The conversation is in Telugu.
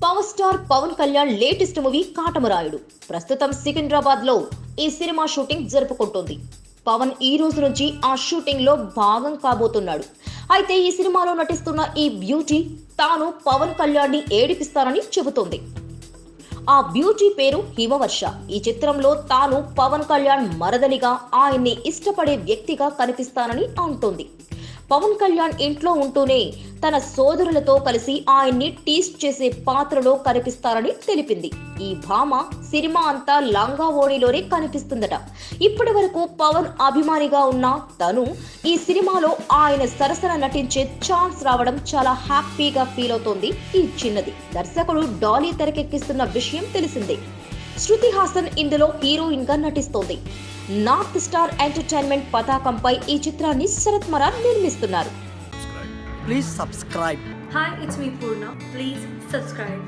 Power star Pawan Kalyan latest movie Katamarayudu ప్రస్తుతం సికింద్రాబాద్ లో ఈ సినిమా షూటింగ్ జరుపుకుంటోంది. పవన్ ఈ రోజు నుంచి ఆ షూటింగ్ లో భాగం కాబోతున్నాడు. అయితే ఈ సినిమాలో నటిస్తున్న ఈ బ్యూటీ తాను పవన్ కళ్యాణ్ ని ఏడిపిస్తానని చెబుతోంది. ఆ బ్యూటీ పేరు హిమవర్ష. ఈ చిత్రంలో తాను పవన్ కళ్యాణ్ మరదలిగా ఆయన్ని ఇష్టపడే వ్యక్తిగా కనిపిస్తానని అంటోంది. పవన్ కళ్యాణ్ ఇంట్లో ఉంటూనే తన సోదరులతో కలిసి ఆయన్ని టీస్ చేసే పాత్రలో కనిపిస్తారని తెలిపింది. ఈ భామ సినిమా అంతా లంగా ఓణిలోనే కనిపిస్తుందట. ఇప్పటి వరకు పవన్ అభిమానిగా ఉన్న తను ఈ సినిమాలో ఆయన సరసన నటించే ఛాన్స్ రావడం చాలా హ్యాపీగా ఫీల్ అవుతోంది ఈ చిన్నది. దర్శకుడు డాలీ తెరకెక్కిస్తున్న విషయం తెలిసిందే. శృతి హాసన్ ఇందులో హీరోయిన్ గా నటిస్తోంది. నార్త్ స్టార్ ఎంటర్టైన్మెంట్ పతాకంపై ఈ చిత్రాన్ని శరత్ మరార్ నిర్మిస్తున్నారు. Please subscribe. Hi, it's me Purna. Please subscribe.